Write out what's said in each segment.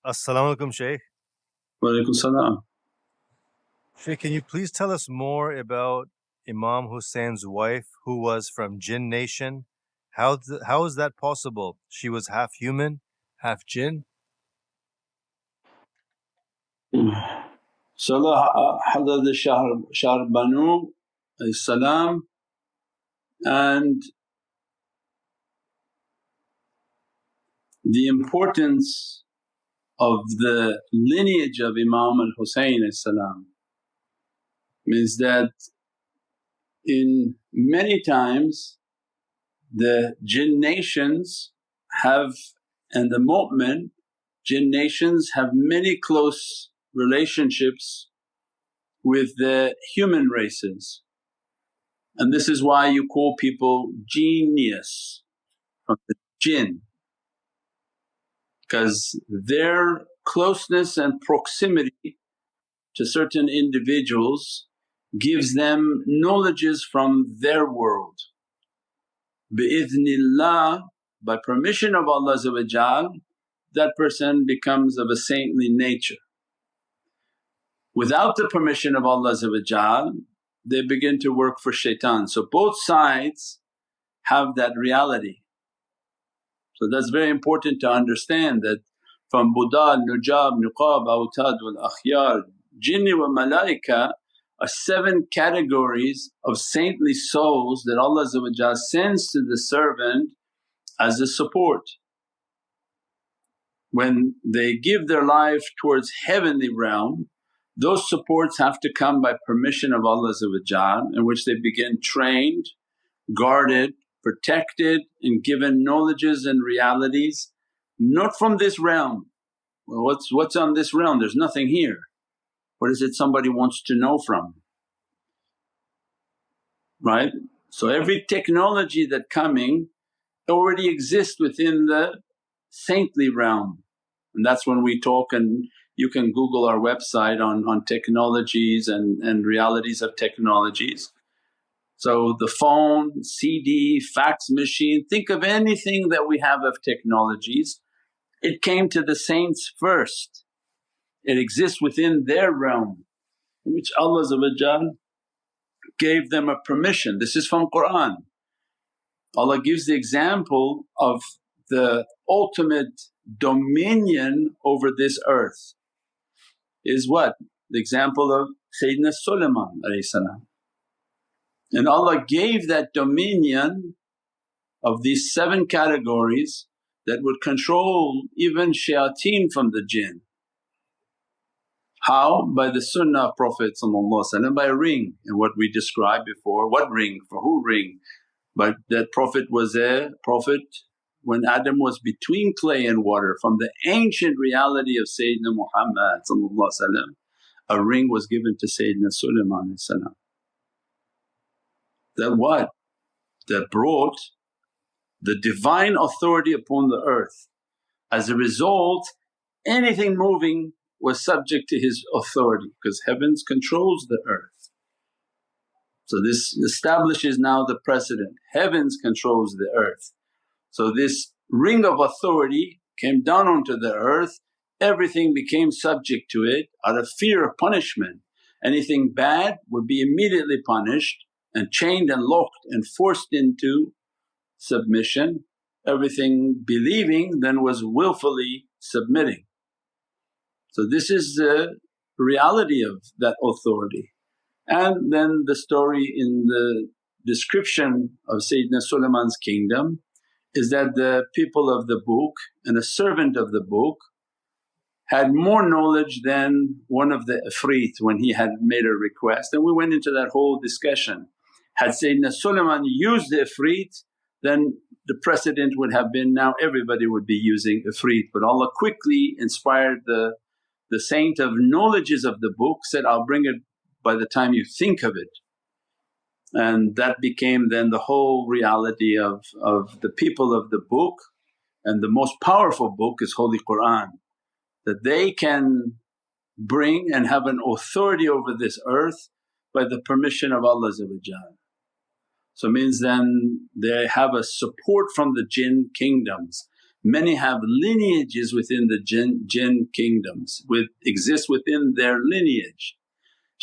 Assalamu alaikum, Shaykh. Wa alaikum salam. Shaykh, can you please tell us more about Imam Hussein's wife who was from Jinn nation? How is that possible? She was half human, half Jinn? So Hadrat ShahrBano salam, and the importance of the lineage of Imam Hussain salam means that in many times the Jinn nations have, and the mu'min Jinn nations have many close relationships with the human races, and this is why you call people genius from the jinn, because their closeness and proximity to certain individuals gives them knowledges from their world. Bi-idhnillah, by permission of Allah, that person becomes of a saintly nature. Without the permission of Allah, they begin to work for shaitan. So both sides have that reality. So that's very important to understand, that from Budal, Nujab, Nuqab, Awtad wal Akhyar, Jinni wa Malaika are 7 categories of saintly souls that Allah sends to the servant as a support. When they give their life towards heavenly realm, those supports have to come by permission of Allah, in which they begin trained, guarded, protected and given knowledges and realities not from this realm. Well, what's on this realm? There's nothing here. What is it somebody wants to know from? Right? So every technology that coming already exists within the saintly realm, and that's when we talk, and you can Google our website on technologies and realities of technologies. So the phone, CD, fax machine, think of anything that we have of technologies, it came to the saints first. It exists within their realm, in which Allah gave them a permission. This is from Qur'an. Allah gives the example of the ultimate dominion over this earth is what? The example of Sayyidina Sulaiman. And Allah gave that dominion of these 7 categories that would control even shayateen from the jinn. How? By the sunnah of Prophet, by a ring, and what we described before. What ring? For who ring? But that Prophet was a prophet when Adam was between clay and water. From the ancient reality of SayedenaMuhammad, a ring was given to Sayyidina Sulaiman. That what? That brought the divine authority upon the earth. As a result, anything moving was subject to his authority, because heavens controls the earth. So this establishes now the precedent, heavens controls the earth. So this ring of authority came down onto the earth, everything became subject to it out of fear of punishment. Anything bad would be immediately punished and chained and locked and forced into submission. Everything believing then was willfully submitting. So this is the reality of that authority. And then the story in the description of Sayyidina Sulaiman's kingdom is that the people of the book and a servant of the book had more knowledge than one of the Ifrit when he had made a request, and we went into that whole discussion. Had Sayyidina Sulaiman used the Ifrit, then the precedent would have been now everybody would be using Ifrit, but Allah quickly inspired the saint of knowledges of the book, said, I'll bring it by the time you think of it. And that became then the whole reality of the people of the book, and the most powerful book is Holy Qur'an, that they can bring and have an authority over this earth by the permission of Allah. So means then they have a support from the jinn kingdoms, Many have lineages within the jinn kingdoms, exist within their lineage.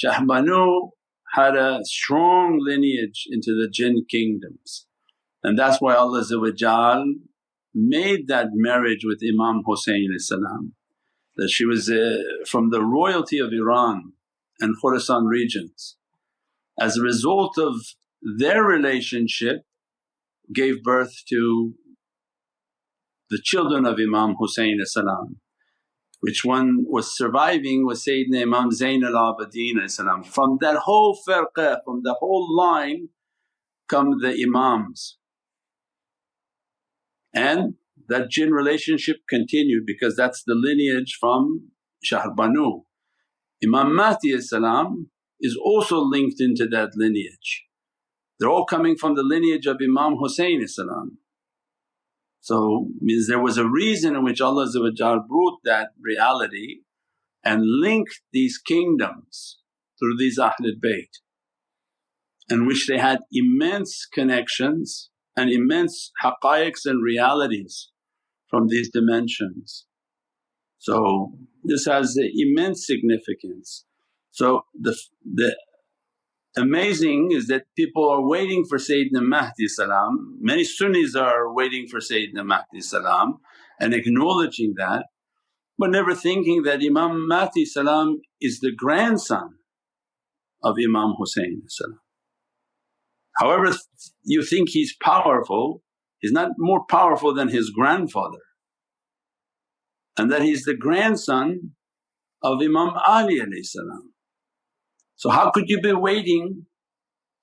ShahrBano had a strong lineage into the jinn kingdoms, and that's why Allah made that marriage with Imam Hussain, that she was from the royalty of Iran and Khorasan regions. As a result of their relationship gave birth to the children of Imam Hussain, which one was surviving was Sayyidina Imam Zain al-Abidin. From that whole firqa, from the whole line come the Imams, and that jinn relationship continued because that's the lineage from ShahrBano. Imam Mahdi is also linked into that lineage. They're all coming from the lineage of Imam Hussain. So means there was a reason in which Allah brought that reality and linked these kingdoms through these Ahlul Bayt, in which they had immense connections and immense haqqaiqs and realities from these dimensions. So this has immense significance. So the amazing is that people are waiting for Sayyidina Mahdi salam, many Sunnis are waiting for Sayyidina Mahdi salam and acknowledging that, but never thinking that Imam Mahdi salam is the grandson of Imam Hussain salam. However you think he's powerful, he's not more powerful than his grandfather, and that he's the grandson of Imam Ali salam. So how could you be waiting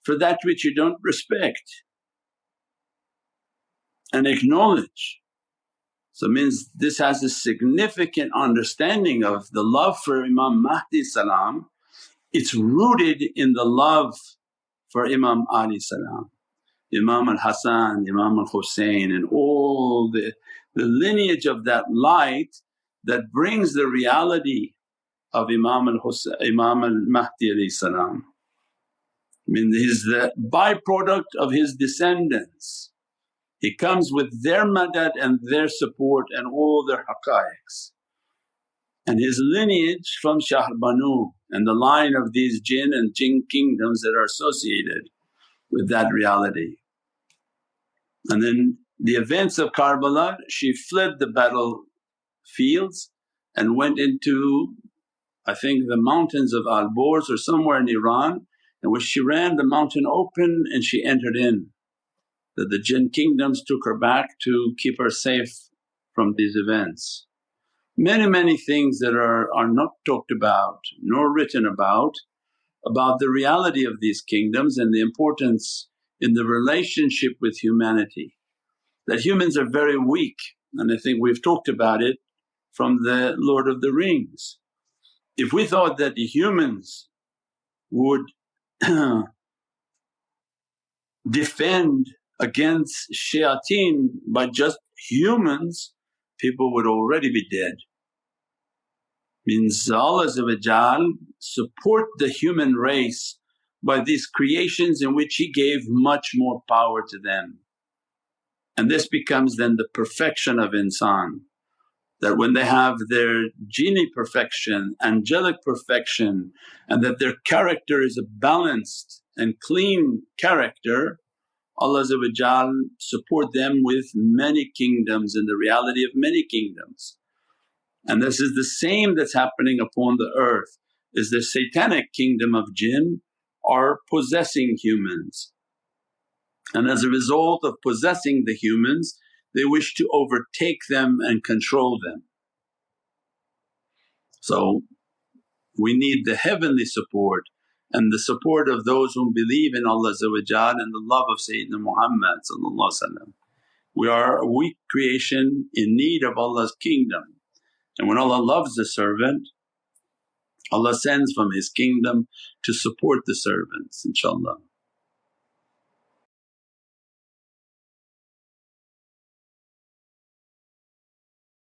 for that which you don't respect and acknowledge? So means this has a significant understanding of the love for Imam Mahdi salam. It's rooted in the love for Imam Ali salam, Imam al-Hasan, Imam al-Hussain, and all the lineage of that light that brings the reality of Imam al-Mahdi salam. I mean he's the byproduct of his descendants. He comes with their madad and their support and all their haqqaiqs. And his lineage from ShahrBano and the line of these jinn and jinn kingdoms that are associated with that reality. And then the events of Karbala, she fled the battlefields and went into I think the mountains of Al-Borz or somewhere in Iran, in which she ran the mountain open and she entered in. That the jinn kingdoms took her back to keep her safe from these events. Many things that are not talked about nor written about the reality of these kingdoms and the importance in the relationship with humanity. That humans are very weak, and I think we've talked about it from the Lord of the Rings. If we thought that the humans would defend against shayateen by just humans, people would already be dead. Means Allah support the human race by these creations in which He gave much more power to them. And this becomes then the perfection of insan, that when they have their genie perfection, angelic perfection, and that their character is a balanced and clean character, Allah support them with many kingdoms and the reality of many kingdoms. And this is the same that's happening upon the earth, is the satanic kingdom of jinn are possessing humans, and as a result of possessing the humans they wish to overtake them and control them. So we need the heavenly support and the support of those who believe in Allah and the love of SayedenaMuhammad. We are a weak creation in need of Allah's kingdom, and when Allah loves the servant, Allah sends from His kingdom to support the servants, inshaAllah.